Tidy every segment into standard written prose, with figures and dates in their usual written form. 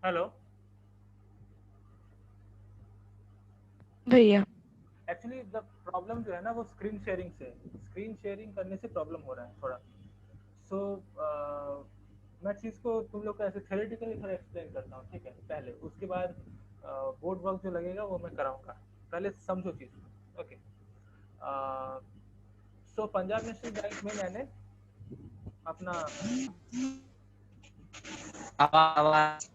Hello भैया। Actually the problem जो है ना वो स्क्रीन शेयरिंग से स्क्रीन शेयरिंग करने से प्रॉब्लम हो रहा है थोड़ा। सो मैं चीज़ को तुम लोग को ऐसे थ्योरेटिकली थोड़ा एक्सप्लेन करता हूँ, ठीक है? पहले उसके बाद बोर्ड वर्क जो लगेगा वो मैं कराऊंगा। पहले समझो चीज़ को। ओके। सो पंजाब नेशनल बैंक में मैंने अपना आवाज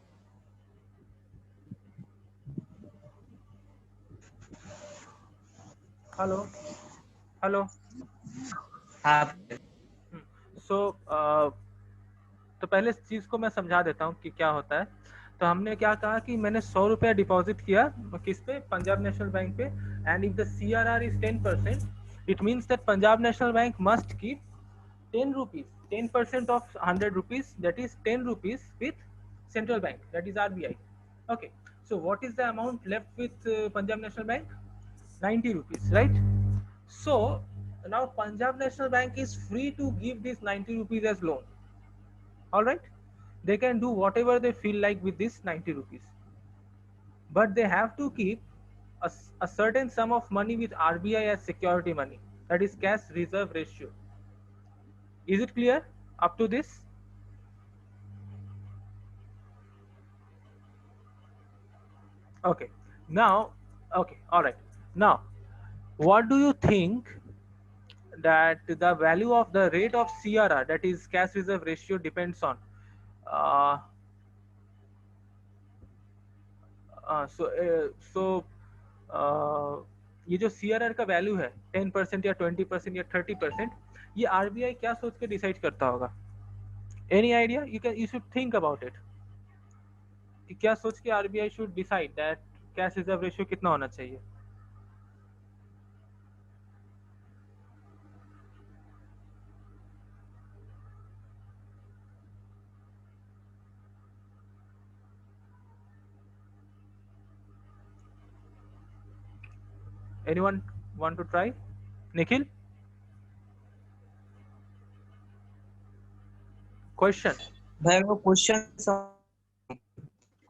हेलो हेलो। आप सो तो पहले इस चीज़ को मैं समझा देता हूँ कि क्या होता है। तो हमने क्या कहा कि मैंने 100 रुपया डिपॉजिट किया किस पे, पंजाब नेशनल बैंक पे। And if the CRR is 10%, it means that Punjab national bank must keep 10 rupees, 10% of 100 rupees, that is 10 rupees with central bank, that is RBI. Okay, so what is the amount left with Punjab National Bank? 90 rupees, right? So now Punjab National Bank is free to give this 90 rupees as loan. All right, they can do whatever they feel like with this 90 rupees, but they have to keep a certain sum of money with RBI as security money, that is cash reserve ratio. Is it clear up to this? Okay, now, okay, all right. Now, what do you think that the value of the rate of CRR, that is cash reserve ratio, depends on? Uh, so ये जो CRR का value है 10% या 20% या 30%, ये RBI क्या सोच के डिसाइड करता होगा? Any idea? You should think about it कि क्या सोच के RBI should decide that cash reserve ratio कितना होना चाहिए? Anyone want to try? Nikhil? Question. भाई वो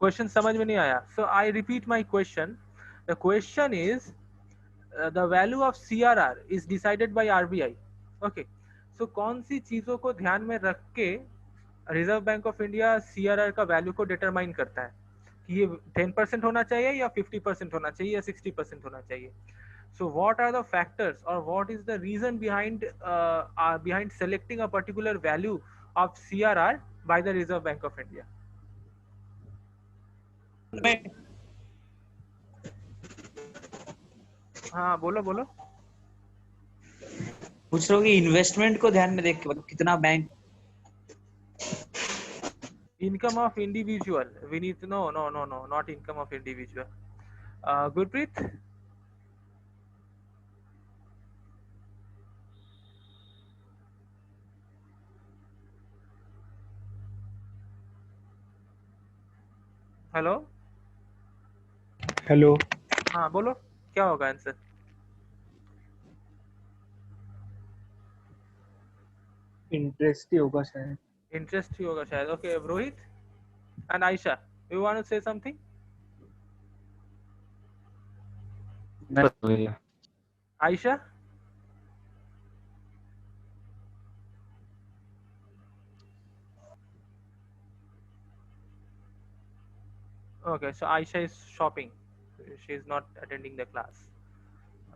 Question समझ में नहीं आया. So I repeat my question. The question is the value of CRR is decided by RBI. Okay. So कौन सी चीजों को ध्यान में रख के reserve bank of India CRR का वैल्यू को डिटरमाइन करता है कि ये 10% होना चाहिए या 50% होना चाहिए या 60% होना चाहिए? So what are the factors or what is the reason behind selecting a particular value of CRR by the Reserve Bank of India? हाँ बोलो बोलो. पूछ रहा हूँ कि इन्वेस्टमेंट को ध्यान में देख के मतलब कितना bank Income of individual. We need to know. No, not income of individual. Gurpreet. Hello. Hello. हाँ बोलो, क्या होगा आंसर? इंटरेस्ट ही होगा शायद. इंटरेस्ट ही होगा शायद. Okay, Rohit and Aisha, you want to say something? Aisha. Okay, so Aisha is shopping. She is not attending the class.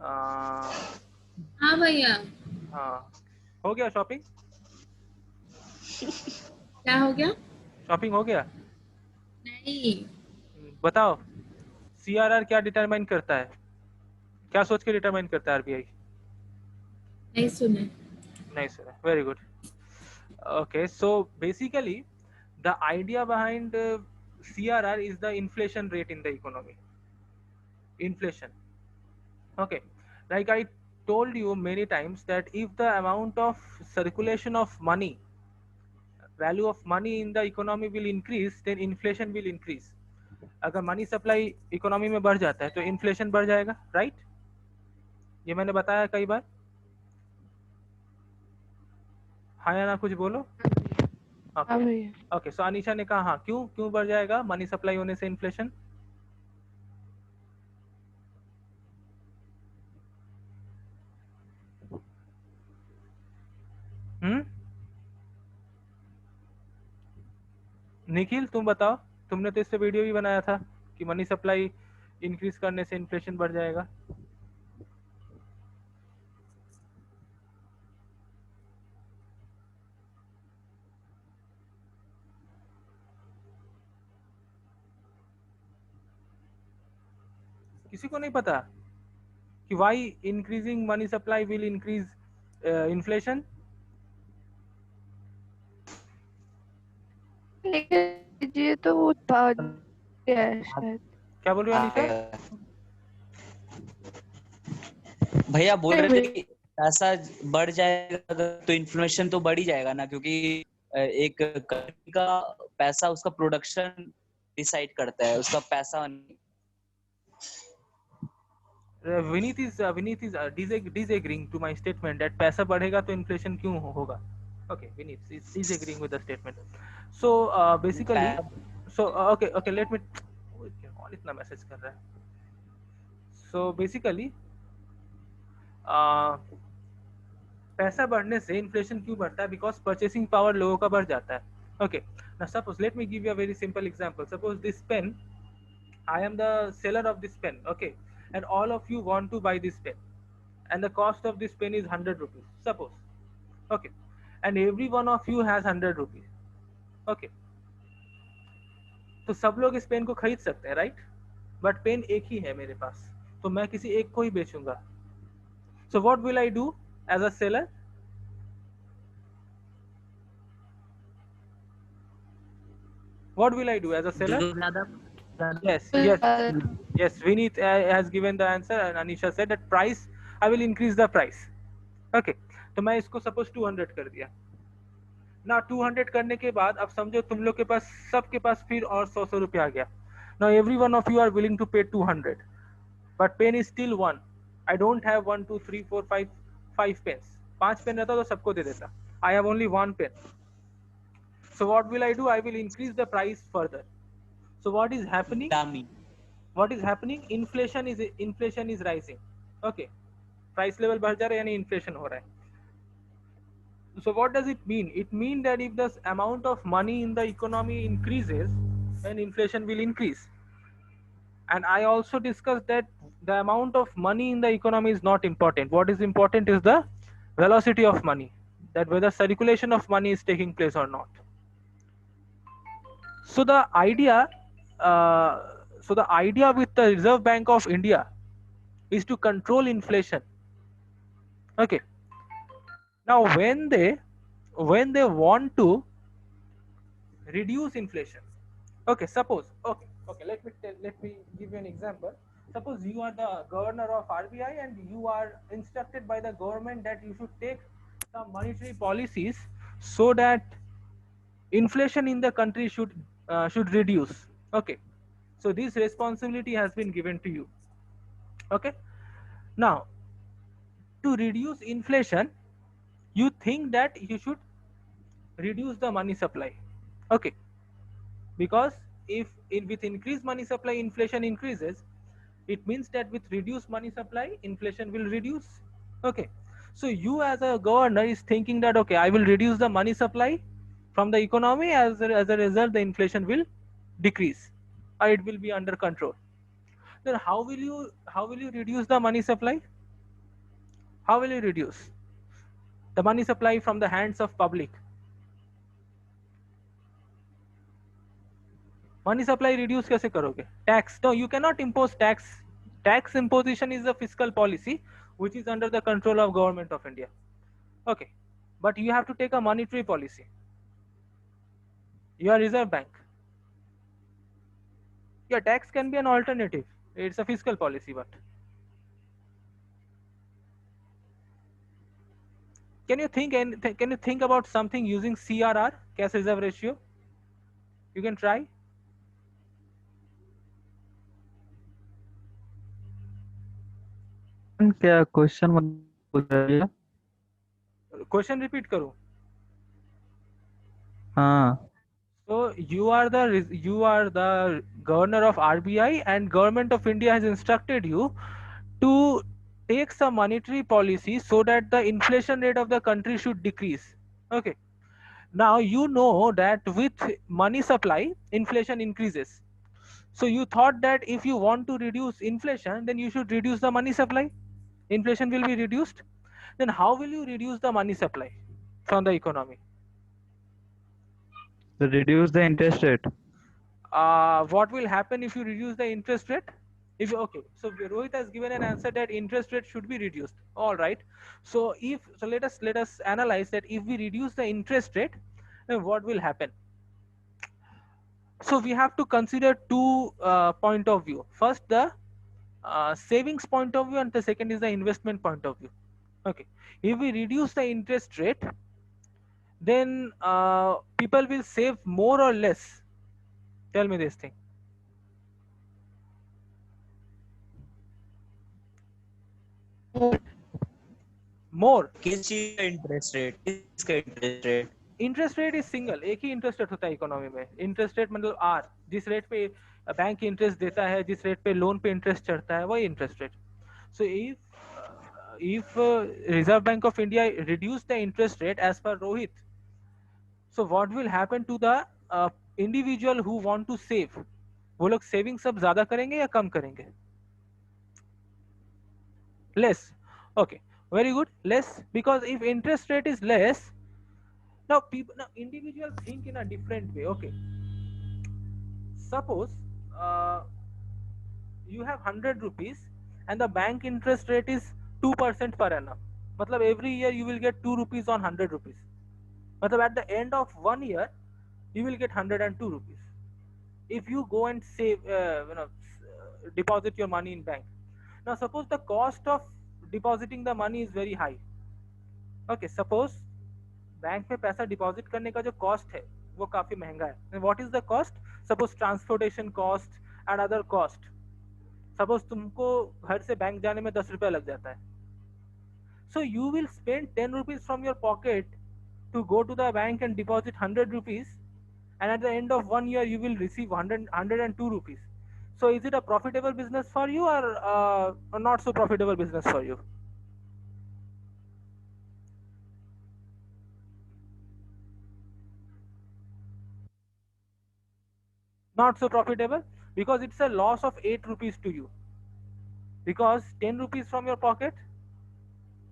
हाँ भैया. हाँ, हो गया शॉपिंग? क्या हो गया? शॉपिंग हो गया? नहीं. बताओ, CRR क्या डिटरमाइन करता है? क्या सोच के डिटरमाइन करता है RBI? नहीं सुने. नहीं सुना. Very good. Okay, so basically the idea behind CRR is the inflation rate in the economy. Inflation. Okay, like I told you many times that if the amount of circulation of money, value of money in the economy will increase, then inflation will increase. अगर money supply economy में बढ़ जाता है तो inflation बढ़ जाएगा, right? ये मैंने बताया कई बार. हाँ या ना कुछ बोलो. हाँ भैया। ओके, सो अनीशा ने कहा हाँ, क्यों क्यों बढ़ जाएगा मनी सप्लाई होने से इन्फ्लेशन? निखिल तुम बताओ, तुमने तो इससे वीडियो भी बनाया था कि मनी सप्लाई इंक्रीज करने से इन्फ्लेशन बढ़ जाएगा। किसी को नहीं पता कि why increasing money supply will increase inflation? ये तो वो था है शायद। क्या बोल रहे हो अनीशा? भैया बोल नहीं रहे थे भैया। कि पैसा बढ़ जाएगा तो इन्फ्लेशन तो बढ़ ही जाएगा ना, क्योंकि एक कंट्री का पैसा उसका प्रोडक्शन डिसाइड करता है, उसका पैसा नहीं। Vineet is disagreeing to my statement that पैसा बढ़ेगा तो इन्फ्लेशन क्यों होगा? Okay, Vineet is disagreeing with the statement. So basically, so okay, let me. कौन इतना मैसेज कर रहा है? So basically, पैसा बढ़ने से इन्फ्लेशन क्यों बढ़ता है? बिकॉज परचेसिंग पावर लोगों का बढ़ जाता है. Okay, now suppose let me give you a very simple example. Suppose this pen, I am the seller of this pen, okay, and all of you want to buy this pen, and the cost of this pen is 100 rupees, suppose, okay, and every one of you has 100 rupees, okay, तो सब लोग इस pen को खरीद सकते हैं, right? But pain एक ही है मेरे पास, तो मैं किसी एक को ही बेचूंगा. So what will I do as a seller? What will I do as a seller? Yes, Vineet has given the answer and Anisha said that price, I will increase the price. Okay, तो मैं इसको suppose 200 कर दिया ना. 200 करने के बाद अब समझो तुम लोग के पास, सबके पास फिर और 100 रुपया आ गया. Now every one of you are willing to pay 200, but pen is still one. I don't have 1 2 3 4 5 pens. 5 pen रहता तो सबको दे देता. I have only 1 pen. So what will I do? I will increase the price further. So what is happening? What is happening? Inflation is rising. Okay, price level बढ़ जा रहा है यानी inflation हो रहा है. So what does it mean? It means that if the amount of money in the economy increases, then inflation will increase. And I also discussed that the amount of money in the economy is not important. What is important is the velocity of money, that whether circulation of money is taking place or not. So the idea with the Reserve Bank of India is to control inflation. Okay, now when they want to reduce inflation, okay, suppose, okay, let me give you an example. Suppose you are the governor of RBI and you are instructed by the government that you should take some monetary policies so that inflation in the country should reduce. Okay, so this responsibility has been given to you. Okay, now to reduce inflation, you think that you should reduce the money supply. Okay, because if with increased money supply inflation increases, it means that with reduced money supply inflation will reduce. Okay, so you as a governor is thinking that okay, I will reduce the money supply from the economy, as a result the inflation will decrease or it will be under control. Then how will you reduce the money supply? How will you reduce the money supply from the hands of public? Money supply reduce कैसे करोगे? Tax. No, you cannot impose tax. Tax imposition is a fiscal policy which is under the control of government of India. Okay, but you have to take a monetary policy. You are Reserve Bank. Yeah, tax can be an alternative. It's a fiscal policy, but can you think about something using CRR, cash reserve ratio? You can try. क्या question पूछ रही है? Question repeat करूं? हाँ So you are the governor of RBI, and government of India has instructed you to take some monetary policy so that the inflation rate of the country should decrease. Okay. Now you know that with money supply, inflation increases. So you thought that if you want to reduce inflation, then you should reduce the money supply. Inflation will be reduced. Then how will you reduce the money supply from the economy? reduce the interest rate. What will happen if you reduce the interest rate? If okay, so Rohit has given an answer that interest rate should be reduced. All right. So let us analyze that if we reduce the interest rate, then what will happen? So we have to consider two point of view. First, the savings point of view, and the second is the investment point of view. Okay. If we reduce the interest rate, then people will save more or less. Tell me this thing. More. किस चीज का interest rate, किसका interest rate? Interest rate is single, एक ही interest rate होता है economy में. Interest rate मतलब are, जिस रेट पे बैंक इंटरेस्ट देता है, जिस रेट पे लोन पे इंटरेस्ट चढ़ता है, वही interest rate. So if Reserve Bank of India reduce the interest rate as per Rohit, so what will happen to the individual who want to save? वो लोग सेविंग सब ज्यादा करेंगे या कम करेंगे? Less. Okay, very good. Less, because if interest rate is less, now individuals think in a different way. Okay, suppose you have 100 rupees and the bank interest rate is 2% per annum. Matlab every year you will get 2 rupees on 100 rupees. Matlab at the end of 1 year you will get 102 rupees. If you go and save, deposit your money in bank. Now suppose the cost of depositing the money is very high. Okay, suppose bank में पैसा deposit करने का जो cost है वो काफी महंगा है. What is the cost? Suppose transportation cost and other cost. Suppose तुमको घर से बैंक जाने में 10 रुपया लग जाता है. So you will spend 10 rupees from your pocket to go to the bank and deposit 100 rupees, and at the end of 1 year you will receive 102 rupees. So is it a profitable business for you, or not so profitable business for you? Not so profitable, because it's a loss of 8 rupees to you, because 10 rupees from your pocket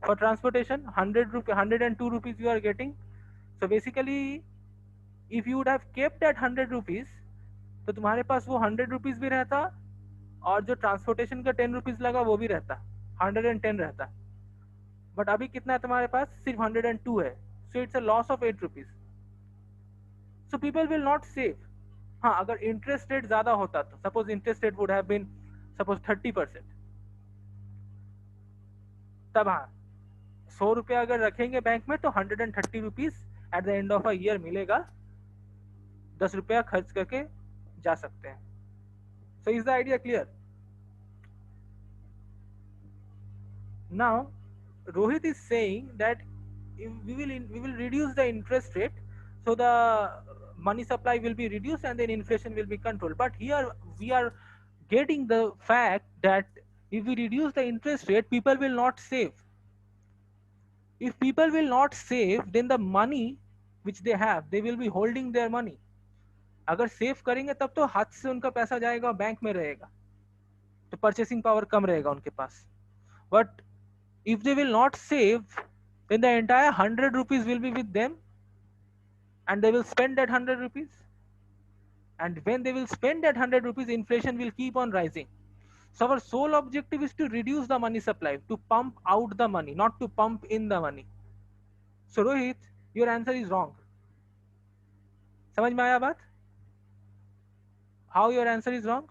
for transportation, 102 rupees you are getting. So basically if you would have kept that 100 rupees, तो तुम्हारे पास वो 100 rupees भी रहता, और जो transportation का 10 rupees लगा वो भी रहता, 110 रहता. बट अभी कितना है तुम्हारे पास? सिर्फ 102 है. So it's a loss of 8 rupees. So people will not save. हाँ, अगर इंटरेस्ट रेट ज्यादा होता तो suppose interest rate would have been suppose 30%, तब हाँ 100 रुपया अगर रखेंगे बैंक में तो 130 rupees at the end of a year मिलेगा. 10 रुपया खर्च करके जा सकते हैं. So is the idea clear? Now Rohit is saying that we will reduce the interest rate, so the money supply will be reduced and then inflation will be controlled. But here we are getting the fact that if we reduce the interest rate, people will not save. If people will not save, then the money which they have, they will be holding their money. अगर save करेंगे तब तो हाथ से उनका पैसा जाएगा, bank में रहेगा, तो परचेसिंग पावर कम रहेगा उनके पास. But if they will not save, then the entire 100 rupees will be with them, and they will spend that 100 rupees. And when they will spend that 100 rupees, inflation will keep on rising. So our sole objective is to reduce the money supply, to pump out the money, not to pump in the money. So Rohit, your answer is wrong. समझ में आया बात? How your answer is wrong?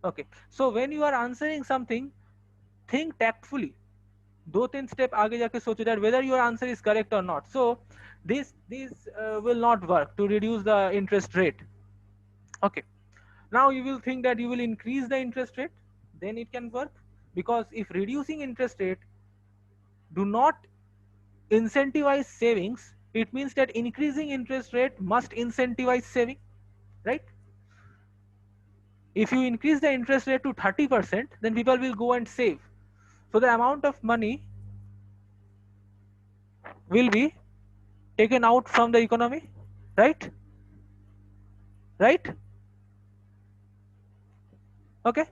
Okay. So when you are answering something, think tactfully. 2-3 step आगे जाके सोचो that whether your answer is correct or not. So this will not work to reduce the interest rate. Okay. Now you will think that you will increase the interest rate, then it can work, because if reducing interest rate do not incentivize savings, It means that increasing interest rate must incentivize saving, right? If you increase the interest rate to 30%, then people will go and save. So the amount of money will be taken out from the economy, right? Right? Okay.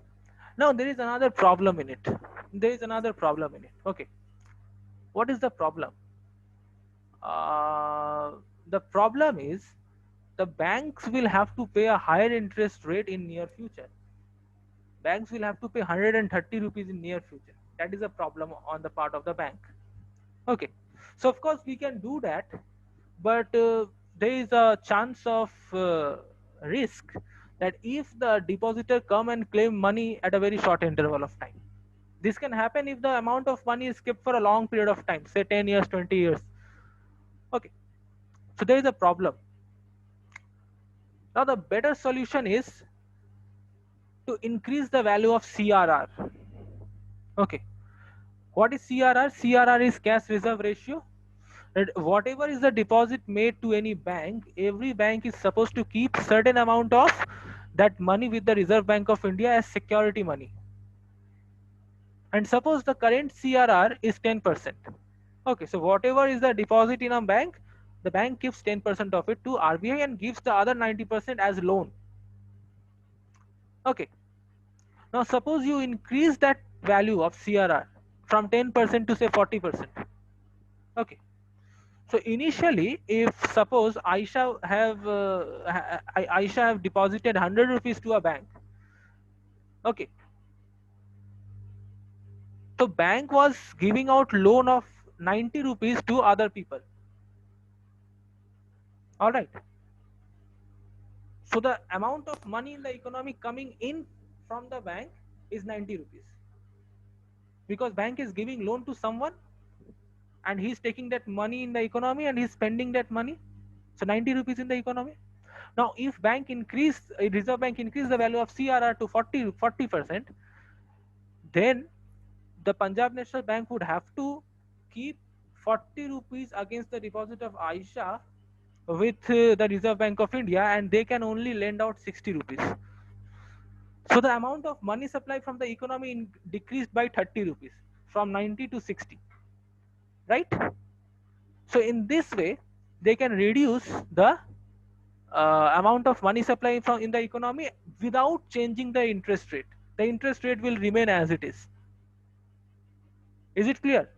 Now there is another problem in it. There is another problem in it. Okay. What is the problem? The problem is the banks will have to pay a higher interest rate in near future. Banks will have to pay 130 rupees in near future. That is a problem on the part of the bank. Okay. So of course we can do that, but there is a chance of risk that if the depositor come and claim money at a very short interval of time. This can happen if the amount of money is kept for a long period of time, say 10 years, 20 years. Okay. So there is a problem. Now the better solution is to increase the value of CRR. Okay. What is CRR? CRR is cash reserve ratio. And whatever is the deposit made to any bank, every bank is supposed to keep certain amount of that money with the Reserve Bank of India as security money. And suppose the current CRR is 10%. Okay, so whatever is the deposit in a bank, the bank gives 10% of it to RBI and gives the other 90% as loan. Okay. Now suppose you increase that value of CRR from 10% to say 40%. Okay. So initially, if suppose Aisha have deposited 100 rupees to a bank, okay. So bank was giving out loan of 90 rupees to other people. All right. So the amount of money in the economy coming in from the bank is 90 rupees. Because bank is giving loan to someone and he's taking that money in the economy and he's spending that money. So 90 rupees in the economy. Now, if Reserve Bank increase the value of CRR to 40%, then the Punjab National Bank would have to keep 40 rupees against the deposit of Aisha with the Reserve Bank of India, and they can only lend out 60 rupees. So the amount of money supply from the economy decreased by 30 rupees from 90 to 60, right? So in this way, they can reduce the amount of money supply from in the economy without changing the interest rate. The interest rate will remain as it is. Is it clear?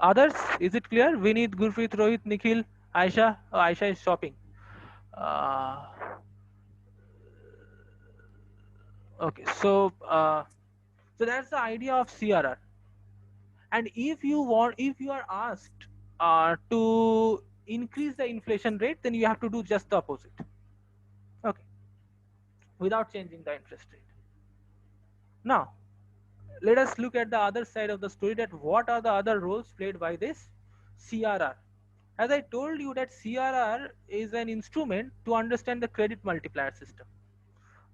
Others, is it clear? Vineet, Gurpreet, Rohit, Nikhil, Aisha. Oh, Aisha is shopping. Okay, so that's the idea of CRR. And if you are asked to increase the inflation rate, then you have to do just the opposite. Okay, without changing the interest rate. Now, let us look at the other side of the story, that what are the other roles played by this CRR. As I told you that CRR is an instrument to understand the credit multiplier system.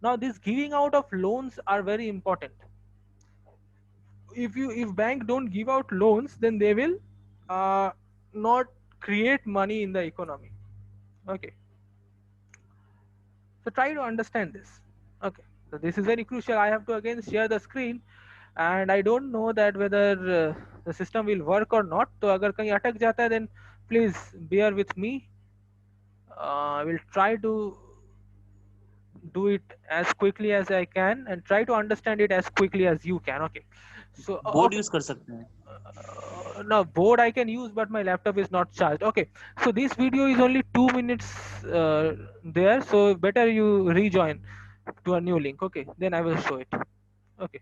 Now this giving out of loans are very important. If bank don't give out loans, then they will not create money in the economy. Okay. So try to understand this. Okay. So this is very crucial. I have to again share the screen, and I don't know that whether the system will work or not. So अगर कहीं अटक जाता है, then please bear with me. I will try to do it as quickly as I can and try to understand it as quickly as you can. Okay. So board okay. Use कर सकते हैं. No, board I can use, but my laptop is not charged. Okay. So this video is only 2 minutes there. So better you rejoin to a new link. Okay. Then I will show it. Okay.